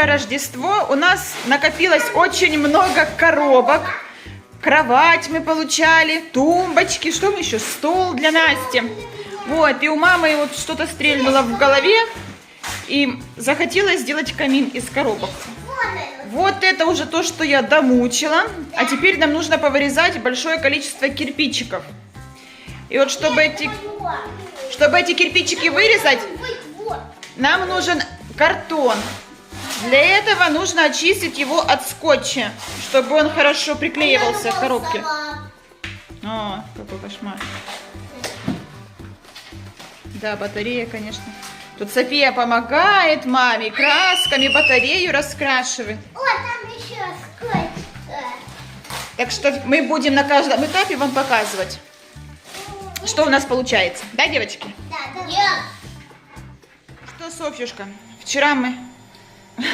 скоро Рождество, у нас накопилось очень много коробок. Кровать мы получали, тумбочки, что мы еще? Стол для Насти. Вот, и у мамы вот что-то стрельнуло в голове, и захотелось сделать камин из коробок. Вот это уже то, что я домучила. А теперь нам нужно повырезать большое количество кирпичиков. И вот чтобы эти кирпичики вырезать, нам нужен картон. Для этого нужно очистить его от скотча, чтобы он хорошо приклеивался к коробке. О, какой кошмар. Да, батарея, конечно. Тут София помогает маме красками батарею раскрашивать. О, там еще скотч. Так что мы будем на каждом этапе вам показывать, что у нас получается. Да, девочки? Да. Что, Софьюшка, вчера мы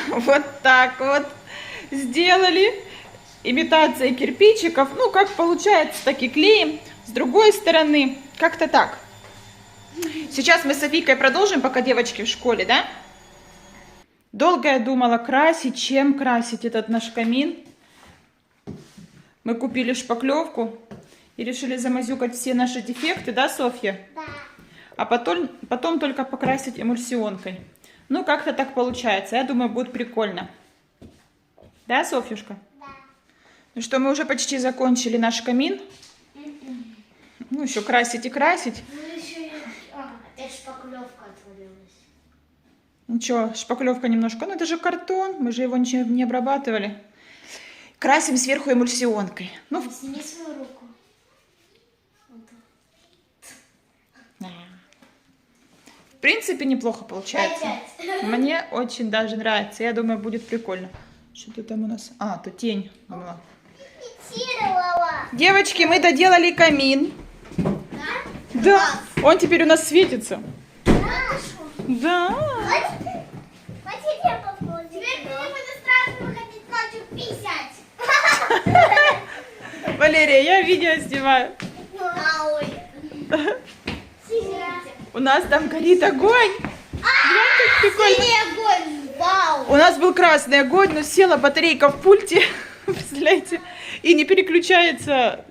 вот так вот сделали имитацией кирпичиков. Ну, как получается, так и клеим. С другой стороны, как-то так. Сейчас мы с Софийкой продолжим, пока девочки в школе, да? Долго я думала, чем красить этот наш камин. Мы купили шпаклевку и решили замазюкать все наши дефекты, да, Софья? Да. А потом только покрасить эмульсионкой. Ну, как-то так получается. Я думаю, будет прикольно. Да, Софьюшка? Да. Ну что, мы уже почти закончили наш камин. Ну, еще красить и красить. Опять шпаклевка отвалилась. Ничего, шпаклевка немножко. Ну, это же картон. Мы же его ничем не обрабатывали. Красим сверху эмульсионкой. Ну, Сними свою руку. в принципе, неплохо получается. Мне очень даже нравится. Я думаю, будет прикольно. Что-то там у нас... А, тут тень была. Девочки, мы доделали камин. Да, он теперь у нас светится. Да. Теперь мне будет страшно выходить ночью писать. Валерия, я видео снимаю. Ой. У нас там горит огонь. Как прикольно. Огонь, вау. У нас был красный огонь, но села батарейка в пульте. Представляете? И не переключается.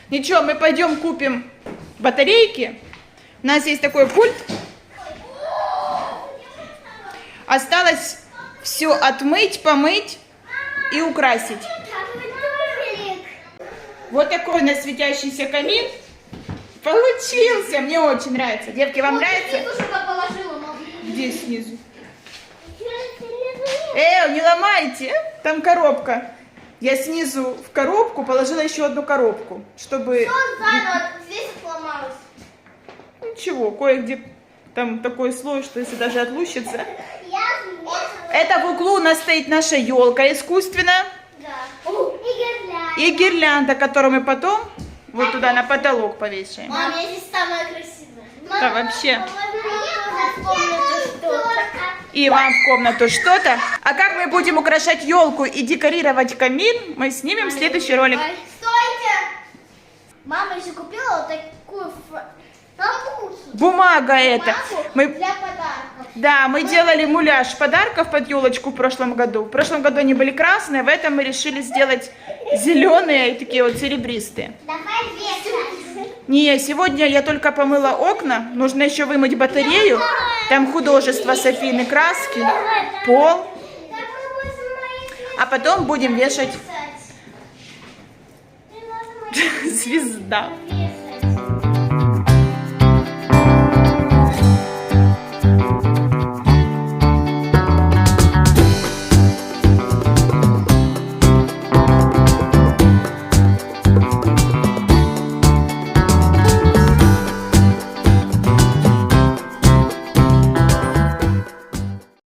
Ничего, мы пойдем купим батарейки. У нас есть такой пульт. Осталось все отмыть, помыть и украсить. Вот такой у нас светящийся камин получился. Мне очень нравится. Девки, вам нравится? Где снизу? Не ломайте. Там коробка. Я снизу в коробку положила еще одну коробку, чтобы... Здесь сломалось. Ничего, кое-где там такой слой, что если даже отлущится. Это в углу у нас стоит наша елка искусственная. Да. И гирлянда, которую мы потом вот туда на потолок повешаем. Мам, я здесь самая красивая. Да, вообще. И И вам в комнату что-то. А как мы будем украшать елку и декорировать камин, мы снимем следующий ролик. Стойте! Мама еще купила вот такую бамбуку. Бумага это. Мы... Для подарков. Да, мы делали муляж подарков под елочку в прошлом году. В прошлом году они были красные, в этом мы решили сделать зеленые и такие вот серебристые. Давай вешать. Не, сегодня я только помыла окна, нужно еще вымыть батарею. Там художество Софины краски, пол. А потом будем вешать звезда.